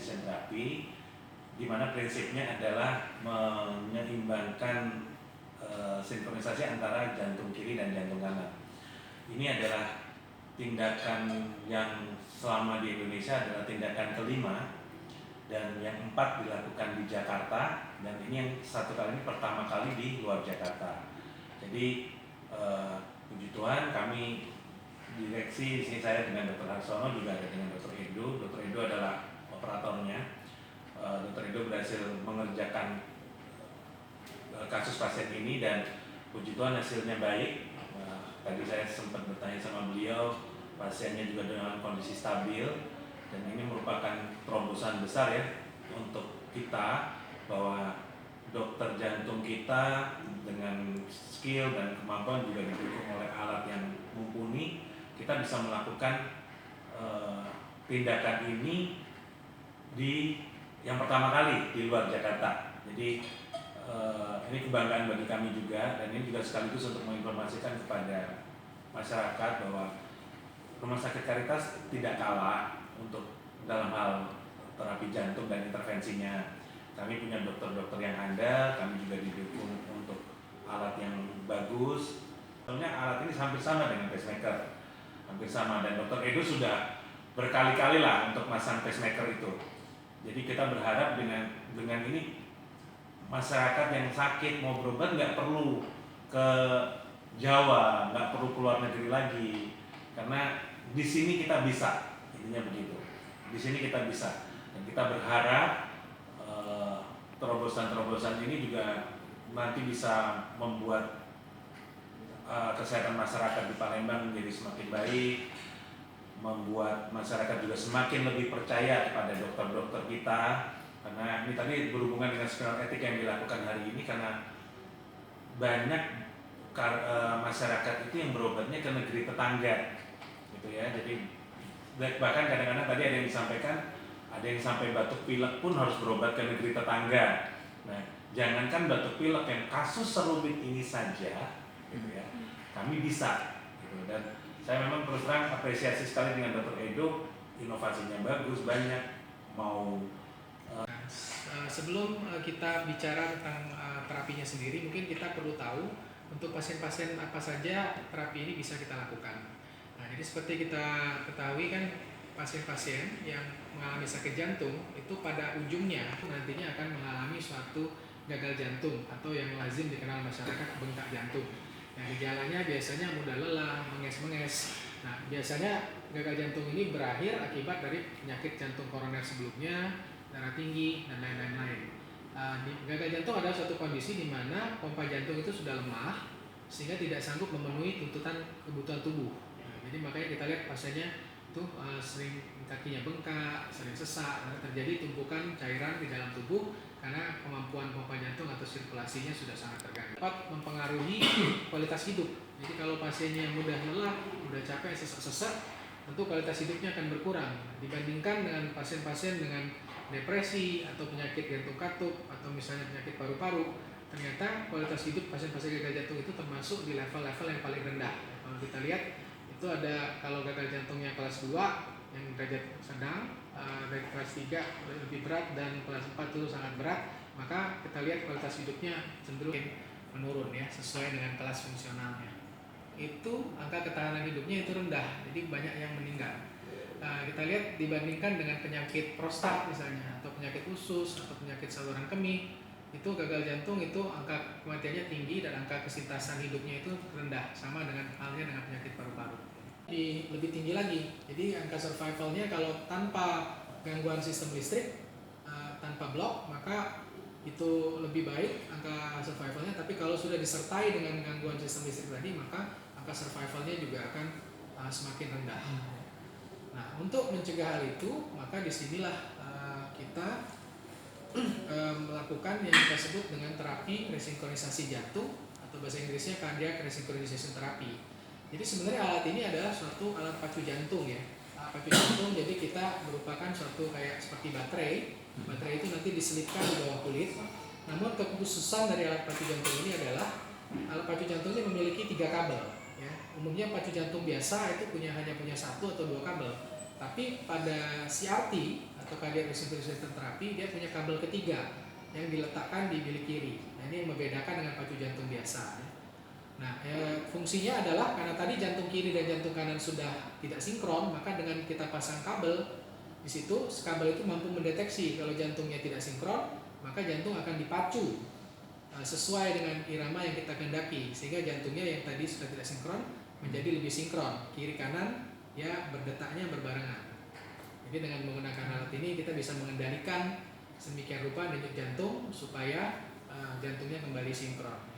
position therapy, di mana prinsipnya adalah menyeimbangkan sinkronisasi antara jantung kiri dan jantung kanan. Ini adalah tindakan yang selama di Indonesia adalah tindakan kelima, dan yang 4 dilakukan di Jakarta, dan ini yang satu kali ini pertama kali di luar Jakarta. Jadi puji Tuhan, kami direksi di sini, saya dengan Dr. Harsono, juga ada dengan Dr. Edo. Dr. Edo adalah operatornya. Dr. Edo berhasil mengerjakan kasus pasien ini dan puji Tuhan hasilnya baik. Tadi saya sempat bertanya sama beliau, pasiennya juga dengan kondisi stabil, dan ini merupakan terobosan besar ya untuk kita, bahwa dokter jantung kita dengan skill dan kemampuan juga didukung oleh alat yang mumpuni, kita bisa melakukan tindakan ini di yang pertama kali di luar Jakarta. Jadi ini kebanggaan bagi kami juga, dan ini juga sekaligus untuk menginformasikan kepada masyarakat bahwa Rumah Sakit Caritas tidak kalah untuk dalam hal terapi jantung dan intervensinya. Kami punya dokter-dokter yang handal, kami juga didukung untuk alat yang bagus. Tentunya alat ini hampir sama dengan pacemaker, hampir sama, dan Dr. Edo sudah berkali-kali lah untuk masang pacemaker itu. Jadi kita berharap dengan ini masyarakat yang sakit mau berobat nggak perlu ke Jawa, nggak perlu keluar negeri lagi, karena di sini kita bisa, intinya begitu. Di sini kita bisa, dan kita berharap terobosan-terobosan ini juga nanti bisa membuat kesehatan masyarakat di Palembang menjadi semakin baik, membuat masyarakat juga semakin lebih percaya kepada dokter-dokter kita. Karena ini tadi berhubungan dengan skenario etik yang dilakukan hari ini, karena banyak masyarakat itu yang berobatnya ke negeri tetangga, gitu ya. Jadi bahkan kadang-kadang tadi ada yang disampaikan, ada yang sampai batuk pilek pun harus berobat ke negeri tetangga. Nah, jangankan batuk pilek, yang kasus serumit ini saja, gitu ya, kami bisa, gitu. Dan saya memang terus terang apresiasi sekali dengan Dr. Edo, inovasinya bagus, banyak. Sebelum kita bicara tentang terapinya sendiri, mungkin kita perlu tahu untuk pasien-pasien apa saja terapi ini bisa kita lakukan. Nah, jadi seperti kita ketahui kan, pasien-pasien yang mengalami sakit jantung itu pada ujungnya nantinya akan mengalami suatu gagal jantung atau yang lazim dikenal masyarakat bengkak jantung. Nah, gejalanya biasanya mudah lelah, menges-menges. Nah, biasanya gagal jantung ini berakhir akibat dari penyakit jantung koroner sebelumnya, darah tinggi, dan lain-lain. Gagal jantung adalah suatu kondisi di mana pompa jantung itu sudah lemah sehingga tidak sanggup memenuhi tuntutan kebutuhan tubuh. Nah, jadi makanya kita lihat pasiennya itu sering kakinya bengkak, sering sesak, karena terjadi tumpukan cairan di dalam tubuh karena kemampuan pompa jantung atau sirkulasinya sudah sangat terganggu. Dapat mempengaruhi kualitas hidup. Jadi kalau pasiennya mudah lelah, mudah capek, sesak-sesak, tentu kualitas hidupnya akan berkurang dibandingkan dengan pasien-pasien dengan depresi atau penyakit jantung katup atau misalnya penyakit paru-paru. Ternyata kualitas hidup pasien-pasien gagal jantung itu termasuk di level-level yang paling rendah. Kalau kita lihat itu ada, kalau gagal jantungnya kelas 2 yang derajat sedang, dari kelas 3 lebih berat, dan kelas 4 itu sangat berat, maka kita lihat kualitas hidupnya cenderung menurun ya, sesuai dengan kelas fungsionalnya. Itu angka ketahanan hidupnya itu rendah, jadi banyak yang meninggal. Kita lihat dibandingkan dengan penyakit prostat misalnya, atau penyakit usus, atau penyakit saluran kemih, itu gagal jantung itu angka kematiannya tinggi dan angka kesintasan hidupnya itu rendah, sama dengan halnya dengan penyakit paru-paru. Lebih tinggi lagi, jadi angka survivalnya kalau tanpa gangguan sistem listrik, tanpa blok, maka itu lebih baik angka survivalnya. Tapi kalau sudah disertai dengan gangguan sistem listrik tadi, maka angka survivalnya juga akan semakin rendah. Nah, untuk mencegah hal itu, maka disinilah kita melakukan yang kita sebut dengan terapi resinkronisasi jantung, atau bahasa Inggrisnya cardiac resynchronization therapy. Jadi sebenarnya alat ini adalah suatu alat pacu jantung ya. Pacu jantung, jadi kita merupakan suatu kayak seperti baterai. Baterai itu nanti diselipkan di bawah kulit. Namun kekhususan dari alat pacu jantung ini adalah alat pacu jantung ini memiliki 3 kabel. Ya. Umumnya pacu jantung biasa itu hanya punya 1 atau 2 kabel. Tapi pada CRT atau atau cardiac resuscitation terapi dia punya kabel ketiga yang diletakkan di bilik kiri. Nah, ini yang membedakan dengan pacu jantung biasa. Nah, fungsinya adalah karena tadi jantung kiri dan jantung kanan sudah tidak sinkron, maka dengan kita pasang kabel di situ, kabel itu mampu mendeteksi kalau jantungnya tidak sinkron, maka jantung akan dipacu sesuai dengan irama yang kita kehendaki, sehingga jantungnya yang tadi sudah tidak sinkron menjadi lebih sinkron, kiri kanan ya berdetaknya berbarengan. Jadi dengan menggunakan alat ini kita bisa mengendalikan sedemikian rupa denyut jantung supaya jantungnya kembali sinkron.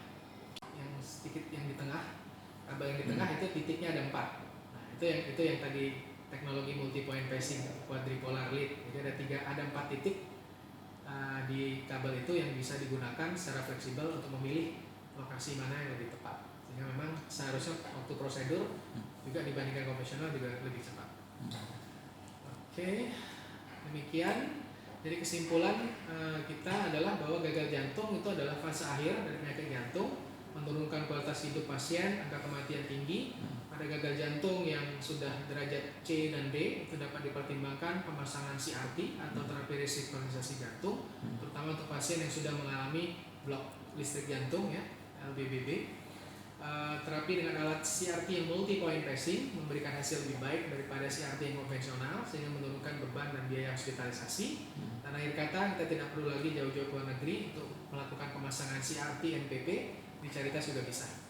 Yang sedikit yang di tengah, kabel yang di tengah itu titiknya ada 4. Nah, itu yang tadi teknologi multi point pacing quadripolar lead. Jadi ada 4 titik di kabel itu yang bisa digunakan secara fleksibel untuk memilih lokasi mana yang lebih tepat. Sehingga memang seharusnya waktu prosedur juga dibandingkan konvensional juga lebih cepat. Oke, demikian. Jadi kesimpulan kita adalah bahwa gagal jantung itu adalah fase akhir dari penyakit jantung, menurunkan kualitas hidup pasien, angka kematian tinggi. Pada gagal jantung yang sudah derajat C dan D itu dapat dipertimbangkan pemasangan CRT atau terapi resinkronisasi jantung, terutama untuk pasien yang sudah mengalami blok listrik jantung ya, LBBB. Terapi dengan alat CRT yang multi point pacing memberikan hasil lebih baik daripada CRT yang konvensional sehingga menurunkan beban dan biaya hospitalisasi. Dan akhir kata kita tidak perlu lagi jauh-jauh ke luar negeri untuk melakukan pemasangan CRT NPP, di Carita sudah bisa.